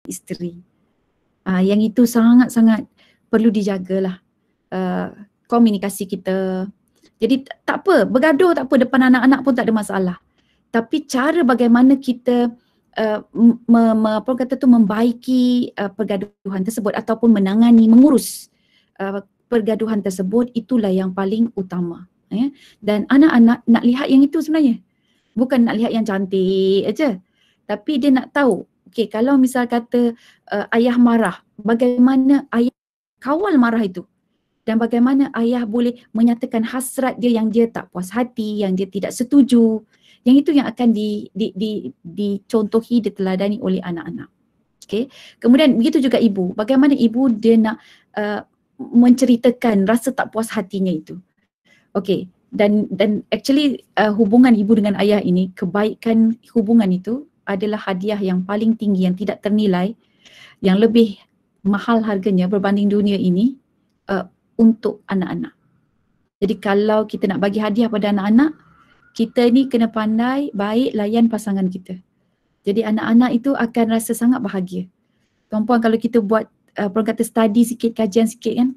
isteri. Yang itu sangat-sangat perlu dijagalah komunikasi kita. Jadi tak apa, bergaduh tak apa, depan anak-anak pun tak ada masalah. Tapi cara bagaimana kita membaiki pergaduhan tersebut ataupun menangani, mengurus pergaduhan tersebut, itulah yang paling utama. Dan anak-anak nak lihat yang itu sebenarnya. Bukan nak lihat yang cantik aja. Tapi dia nak tahu, okay, kalau misal kata ayah marah, bagaimana ayah kawal marah itu? Dan bagaimana ayah boleh menyatakan hasrat dia yang dia tak puas hati, yang dia tidak setuju. Yang itu yang akan dicontohi, diteladani oleh anak-anak. Okay. Kemudian begitu juga ibu. Bagaimana ibu dia nak menceritakan rasa tak puas hatinya itu. Okay. Dan actually hubungan ibu dengan ayah ini, kebaikan hubungan itu adalah hadiah yang paling tinggi, yang tidak ternilai, yang lebih mahal harganya berbanding dunia ini untuk anak-anak. Jadi kalau kita nak bagi hadiah pada anak-anak, kita ni kena pandai baik layan pasangan kita. Jadi anak-anak itu akan rasa sangat bahagia. Tuan-puan, kalau kita buat orang kata study sikit, kajian sikit kan,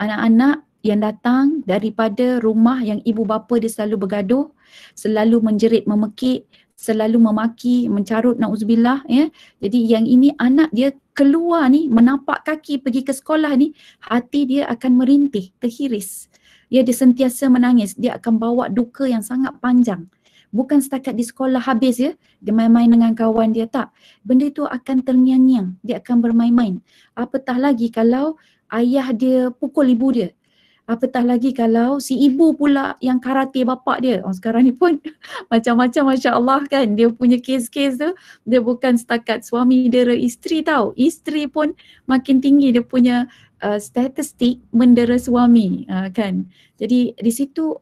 anak-anak yang datang daripada rumah yang ibu bapa dia selalu bergaduh, selalu menjerit, memekik, selalu memaki, mencarut, na'udzubillah, ya. Jadi yang ini anak dia keluar ni, menapak kaki pergi ke sekolah ni, hati dia akan merintih, terhiris. Dia sentiasa menangis, dia akan bawa duka yang sangat panjang. Bukan setakat di sekolah habis ya, dia main-main dengan kawan dia, tak. Benda itu akan terngiang-ngiang, dia akan bermain-main. Apatah lagi kalau ayah dia pukul ibu dia. Apatah lagi kalau si ibu pula yang karate bapak dia. Sekarang ni pun macam-macam, Masya Allah kan. Dia punya kes-kes tu, dia bukan setakat suami dera isteri tau. Isteri pun makin tinggi dia punya statistik mendera suami kan. Jadi di situ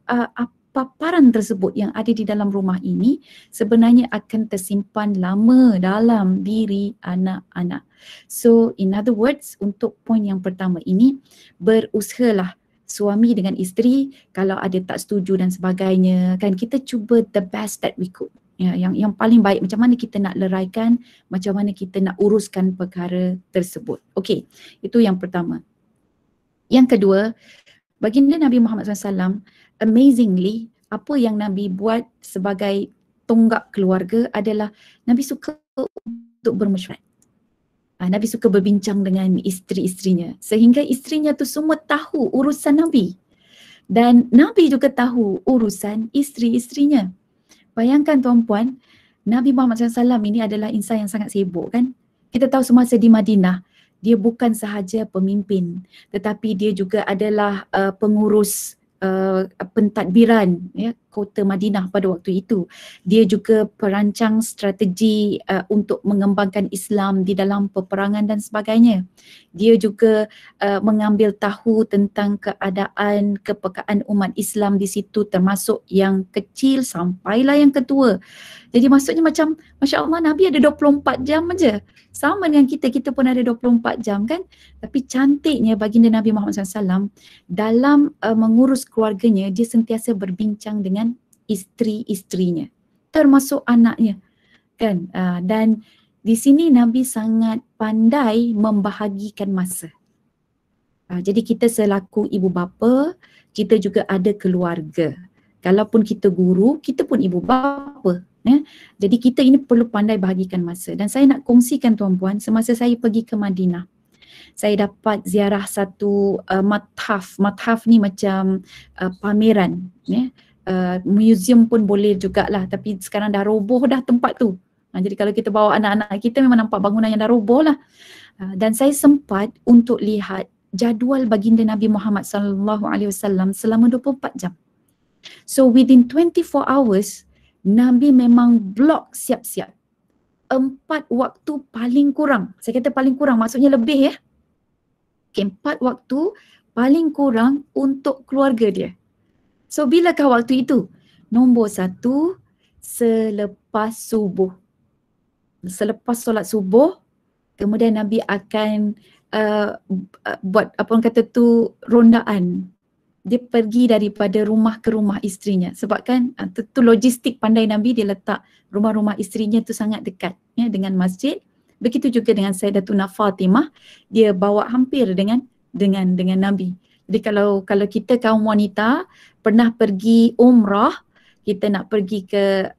paparan tersebut yang ada di dalam rumah ini sebenarnya akan tersimpan lama dalam diri anak-anak. So in other words, untuk poin yang pertama ini, berusahalah suami dengan isteri, kalau ada tak setuju dan sebagainya, kan kita cuba the best that we could. Ya, yang paling baik, macam mana kita nak leraikan, macam mana kita nak uruskan perkara tersebut. Okey, itu yang pertama. Yang kedua, baginda Nabi Muhammad SAW, amazingly, apa yang Nabi buat sebagai tonggak keluarga adalah Nabi suka untuk bermesyuarat. Nabi suka berbincang dengan isteri-isterinya sehingga isterinya tu semua tahu urusan Nabi. Dan Nabi juga tahu urusan isteri-isterinya. Bayangkan tuan-puan, Nabi Muhammad SAW ini adalah insan yang sangat sibuk kan. Kita tahu semasa di Madinah, dia bukan sahaja pemimpin tetapi dia juga adalah pengurus pentadbiran ya, kota Madinah pada waktu itu. Dia juga perancang strategi untuk mengembangkan Islam di dalam peperangan dan sebagainya. Dia juga mengambil tahu tentang keadaan kepekaan umat Islam di situ, termasuk yang kecil sampailah yang ketua. Jadi maksudnya macam Masya Allah, Nabi ada 24 jam aja. Sama dengan kita pun ada 24 jam kan. Tapi cantiknya baginda Nabi Muhammad SAW dalam mengurus keluarganya, dia sentiasa berbincang dengan isteri-isterinya, termasuk anaknya kan. Dan di sini Nabi sangat pandai membahagikan masa. Jadi kita selaku ibu bapa, kita juga ada keluarga. Kalaupun kita guru, kita pun ibu bapa. Jadi kita ini perlu pandai bahagikan masa. Dan saya nak kongsikan tuan-puan, semasa saya pergi ke Madinah, saya dapat ziarah satu mathaf. Mathaf ni macam pameran. Museum pun boleh jugalah, tapi sekarang dah roboh dah tempat tu. Jadi kalau kita bawa anak-anak kita, memang nampak bangunan yang dah roboh lah. Dan saya sempat untuk lihat jadual baginda Nabi Muhammad SAW selama 24 jam. So within 24 hours, Nabi memang blok siap-siap. 4 waktu paling kurang. Saya kata paling kurang, maksudnya lebih ya. Okay, 4 waktu paling kurang untuk keluarga dia. So bilakah waktu itu? Nombor 1, selepas subuh. Selepas solat subuh, kemudian Nabi akan buat apa orang kata tu, rondaan. Dia pergi daripada rumah ke rumah isterinya. Sebab kan tu logistik pandai Nabi, dia letak rumah-rumah isterinya tu sangat dekat ya, dengan masjid. Begitu juga dengan Sayyidatuna Fatimah, dia bawa hampir dengan Nabi. Jadi kalau kita kaum wanita pernah pergi umrah, kita nak pergi ke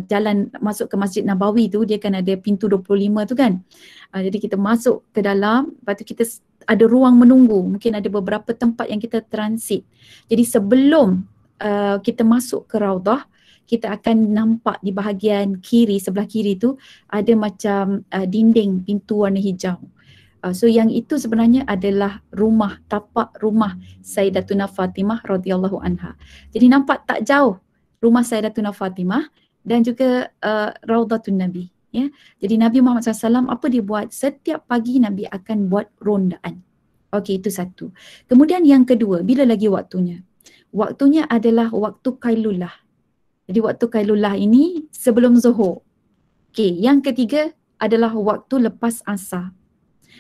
jalan masuk ke Masjid Nabawi tu, dia kan ada pintu 25 tu kan. Jadi kita masuk ke dalam, lepas tu kita ada ruang menunggu, mungkin ada beberapa tempat yang kita transit. Jadi sebelum kita masuk ke Raudah, kita akan nampak di bahagian kiri, sebelah kiri tu ada macam dinding pintu warna hijau. So yang itu sebenarnya adalah rumah, tapak rumah Sayyidatuna Fatimah radhiyallahu anha. Jadi nampak tak jauh rumah Sayyidatuna Fatimah dan juga Raudatun Nabi. Ya. Jadi Nabi Muhammad SAW apa dia buat? Setiap pagi Nabi akan buat rondaan. Okey, itu satu. Kemudian yang kedua, bila lagi waktunya? Waktunya adalah waktu Qailulah. Jadi waktu Qailulah ini sebelum Zuhur. Okey, yang ketiga adalah waktu lepas Asar.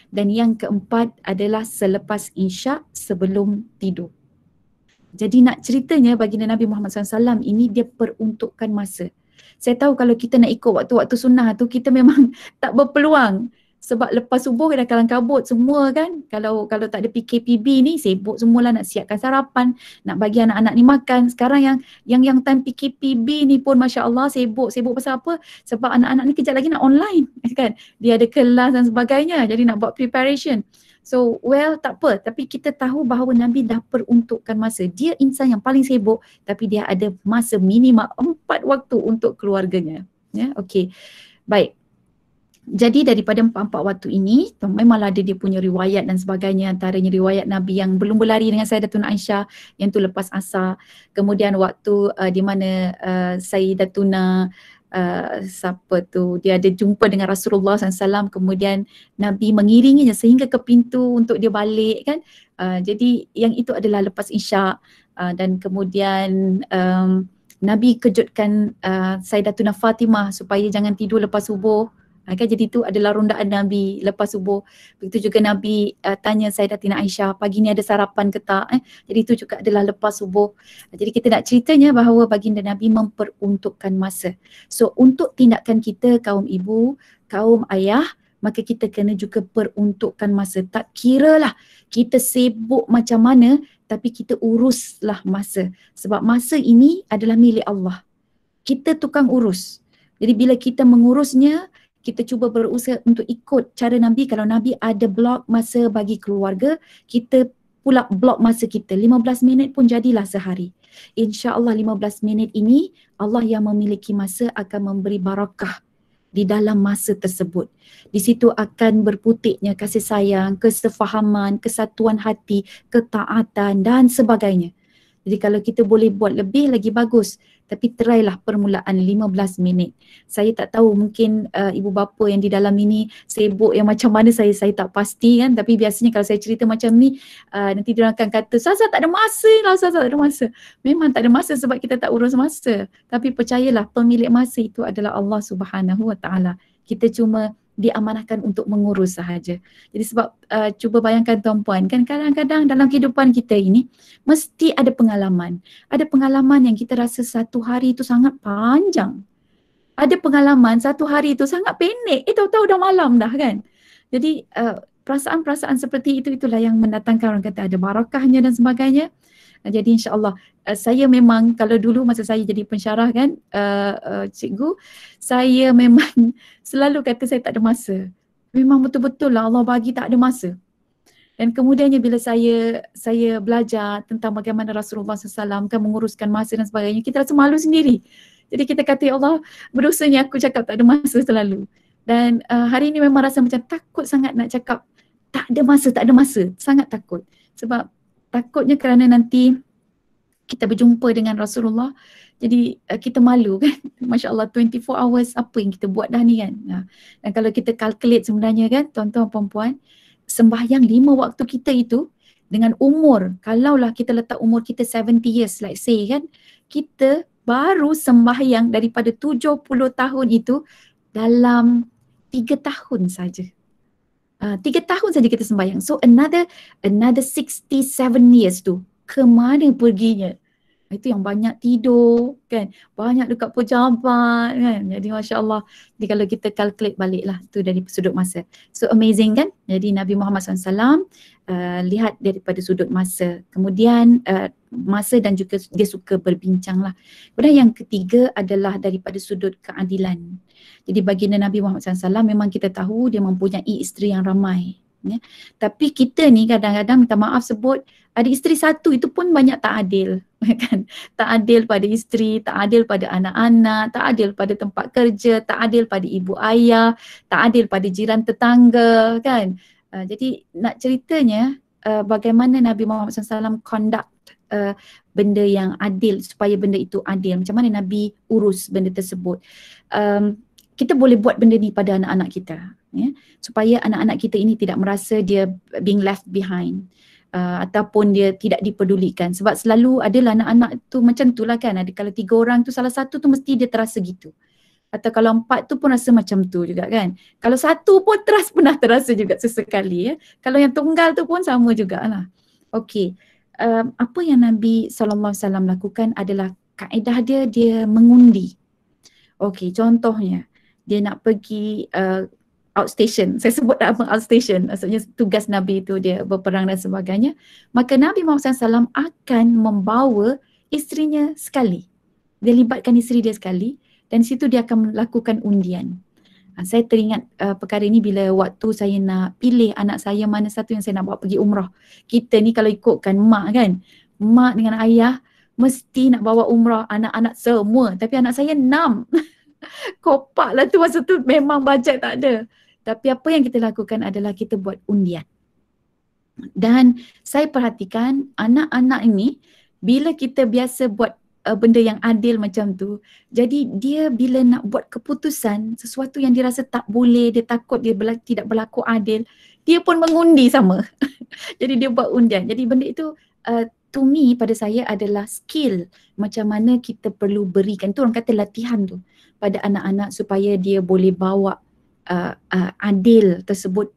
Dan yang keempat adalah selepas Isyak sebelum tidur. Jadi nak ceritanya baginda Nabi Muhammad SAW ini dia peruntukkan masa. Saya tahu kalau kita nak ikut waktu-waktu sunnah tu kita memang tak berpeluang. Sebab lepas subuh dah kalang kabut semua kan. Kalau tak ada PKPB ni sibuk semualah nak siapkan sarapan, nak bagi anak-anak ni makan. Sekarang yang time PKPB ni pun masya-Allah sibuk pasal apa? Sebab anak-anak ni kejap lagi nak online kan. Dia ada kelas dan sebagainya. Jadi nak buat preparation. So well tak apa, tapi kita tahu bahawa Nabi dah peruntukkan masa. Dia insan yang paling sibuk tapi dia ada masa minimal 4 waktu untuk keluarganya. Ya, okey. Baik. Jadi daripada 4 waktu ini memanglah ada dia punya riwayat dan sebagainya, antaranya riwayat Nabi yang belum berlari dengan Sayyidatuna Aisyah yang tu lepas Asar. Kemudian waktu di mana Sayyidatuna siapa tu, dia ada jumpa dengan Rasulullah SAW, kemudian Nabi mengiringinya sehingga ke pintu untuk dia balik kan. Jadi yang itu adalah lepas Isyak dan kemudian Nabi kejutkan Sayyidatuna Fatimah supaya jangan tidur lepas subuh. Kan jadi itu adalah rondaan Nabi lepas subuh. Begitu juga Nabi tanya Sayyidatina Aisyah, pagi ni ada sarapan ke tak? Jadi itu juga adalah lepas subuh. Jadi kita nak ceritanya bahawa baginda Nabi memperuntukkan masa. So untuk tindakan kita kaum ibu, kaum ayah, maka kita kena juga peruntukkan masa. Tak kiralah kita sibuk macam mana, tapi kita uruslah masa. Sebab masa ini adalah milik Allah. Kita tukang urus. Jadi bila kita mengurusnya, kita cuba berusaha untuk ikut cara Nabi. Kalau Nabi ada blok masa bagi keluarga, kita pula blok masa kita. 15 minit pun jadilah sehari. InsyaAllah 15 minit ini Allah yang memiliki masa akan memberi barakah di dalam masa tersebut. Di situ akan berputiknya kasih sayang, kesefahaman, kesatuan hati, ketaatan dan sebagainya. Jadi kalau kita boleh buat lebih lagi bagus. Tapi trylah permulaan 15 minit. Saya tak tahu mungkin ibu bapa yang di dalam ini sibuk yang macam mana saya tak pasti kan. Tapi biasanya kalau saya cerita macam ni nanti diorang akan kata Sasa tak ada masa lah, Sasa tak ada masa. Memang tak ada masa sebab kita tak urus masa. Tapi percayalah pemilik masa itu adalah Allah Subhanahu Wa Taala. Kita cuma diamanahkan untuk mengurus sahaja. Jadi sebab cuba bayangkan tuan-puan kan kadang-kadang dalam kehidupan kita ini mesti ada pengalaman. Ada pengalaman yang kita rasa satu hari itu sangat panjang. Ada pengalaman satu hari itu sangat pendek. Tahu-tahu dah malam dah kan. Jadi perasaan-perasaan seperti itulah yang mendatangkan orang kata ada barakahnya dan sebagainya. Jadi insya-Allah saya memang kalau dulu masa saya jadi pensyarah kan cikgu, saya memang selalu kata saya tak ada masa. Memang betul-betul lah Allah bagi tak ada masa. Dan kemudiannya bila saya belajar tentang bagaimana Rasulullah SAW kan menguruskan masa dan sebagainya, kita rasa malu sendiri. Jadi kita kata ya Allah berdosanya aku cakap tak ada masa selalu. Dan hari ini memang rasa macam takut sangat nak cakap tak ada masa, sangat takut. Sebab takutnya kerana nanti kita berjumpa dengan Rasulullah, jadi kita malu kan. Masya Allah 24 hours apa yang kita buat dah ni kan. Dan kalau kita calculate sebenarnya kan tuan-tuan puan-puan, sembahyang 5 waktu kita itu dengan umur, kalaulah kita letak umur kita 70 years let's say kan, kita baru sembahyang daripada 70 tahun itu dalam 3 tahun saja. 3 tahun saja kita sembahyang. So another 67 years tu ke mana perginya? Itu yang banyak tidur kan, banyak dekat pejabat kan. Jadi Masya Allah, jadi kalau kita calculate balik lah tu dari sudut masa. So amazing kan. Jadi Nabi Muhammad SAW lihat daripada sudut masa. Kemudian masa dan juga dia suka berbincang lah. Kemudian yang ketiga adalah daripada sudut keadilan. Jadi baginda Nabi Muhammad SAW memang kita tahu dia mempunyai isteri yang ramai. Ya. Tapi kita ni kadang-kadang minta maaf sebut ada isteri satu itu pun banyak tak adil. Kan? Tak adil pada isteri, tak adil pada anak-anak, tak adil pada tempat kerja, tak adil pada ibu ayah, tak adil pada jiran tetangga kan. Jadi nak ceritanya bagaimana Nabi Muhammad SAW conduct benda yang adil supaya benda itu adil. Macam mana Nabi urus benda tersebut. Kita boleh buat benda ni pada anak-anak kita. Ya, supaya anak-anak kita ini tidak merasa dia being left behind. Ataupun dia tidak dipedulikan, sebab selalu adalah anak-anak tu macam tu lah kan, ada kalau 3 orang tu salah satu tu mesti dia terasa gitu, atau kalau 4 tu pun rasa macam tu juga kan, kalau satu pun pernah terasa juga sesekali ya, kalau yang tunggal tu pun sama jugalah. Okey, apa yang Nabi SAW lakukan adalah kaedah dia mengundi. Okey, contohnya dia nak pergi outstation, saya sebut nama outstation, maksudnya tugas Nabi itu dia berperang dan sebagainya, maka Nabi Muhammad SAW akan membawa isterinya sekali. Dia libatkan isteri dia sekali dan situ dia akan melakukan undian. Saya teringat perkara ini bila waktu saya nak pilih anak saya mana satu yang saya nak bawa pergi umrah. Kita ni kalau ikutkan mak kan, mak dengan ayah mesti nak bawa umrah anak-anak semua, tapi anak saya 6. Kopak lah tu masa tu, memang bajet tak ada. Tapi apa yang kita lakukan adalah kita buat undian. Dan saya perhatikan anak-anak ini bila kita biasa buat benda yang adil macam tu, jadi dia bila nak buat keputusan sesuatu yang dia rasa tak boleh, dia takut dia tidak berlaku adil, dia pun mengundi sama. Jadi dia buat undian. Jadi benda itu to me pada saya adalah skill macam mana kita perlu berikan, tu orang kata latihan tu pada anak-anak supaya dia boleh bawa adil tersebut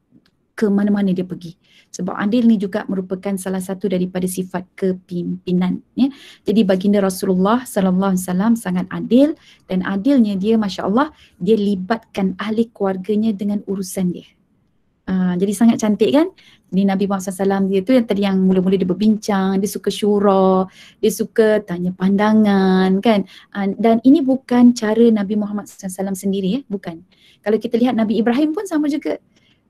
ke mana-mana dia pergi. Sebab adil ni juga merupakan salah satu daripada sifat kepimpinan. Ya. Jadi baginda Rasulullah SAW sangat adil, dan adilnya dia Masya Allah, dia libatkan ahli keluarganya dengan urusan dia. Jadi sangat cantik kan. Jadi Nabi Muhammad SAW dia tu yang tadi yang mula-mula dia berbincang, dia suka syura, dia suka tanya pandangan kan. Dan ini bukan cara Nabi Muhammad SAW sendiri ya, bukan. Kalau kita lihat Nabi Ibrahim pun sama juga.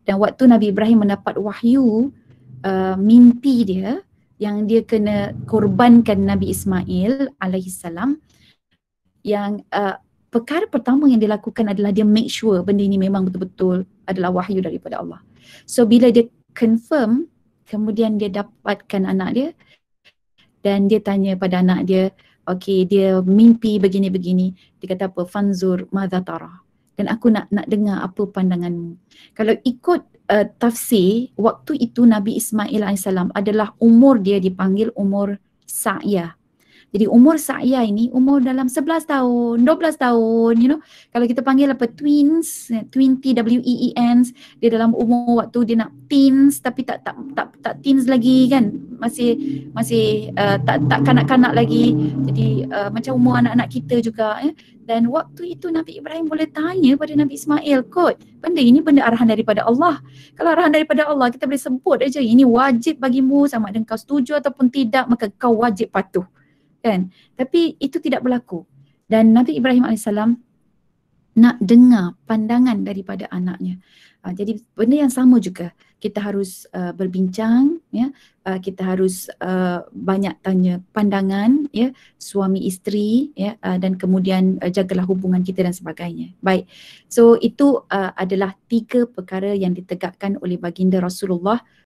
Dan waktu Nabi Ibrahim mendapat wahyu mimpi dia yang dia kena korbankan Nabi Ismail alaihissalam, yang perkara pertama yang dia lakukan adalah dia make sure benda ini memang betul-betul adalah wahyu daripada Allah. So bila dia confirm, kemudian dia dapatkan anak dia dan dia tanya pada anak dia, okey dia mimpi begini-begini, dia kata apa? Fanzur madza tara. Dan aku nak dengar apa pandanganmu. Kalau ikut tafsir, waktu itu Nabi Ismail AS adalah umur dia dipanggil umur Sa'ya. Jadi umur Sa'ya ini umur dalam 11 tahun, 12 tahun, you know. Kalau kita panggil apa twins, twin T-W-E-E-N, dia dalam umur waktu dia nak teens tapi tak teens lagi kan. Masih tak kanak-kanak lagi. Jadi macam umur anak-anak kita juga ya. Dan waktu itu Nabi Ibrahim boleh tanya pada Nabi Ismail, kot, benda ini benda arahan daripada Allah. Kalau arahan daripada Allah, kita boleh sebut aja ini wajib bagimu, sama ada kau setuju ataupun tidak, maka kau wajib patuh. Kan? Tapi itu tidak berlaku. Dan Nabi Ibrahim AS nak dengar pandangan daripada anaknya. Jadi benda yang sama juga, kita harus berbincang ya, kita harus banyak tanya pandangan ya, suami isteri ya, dan kemudian jagalah hubungan kita dan sebagainya. Baik. So itu adalah 3 perkara yang ditegakkan oleh baginda Rasulullah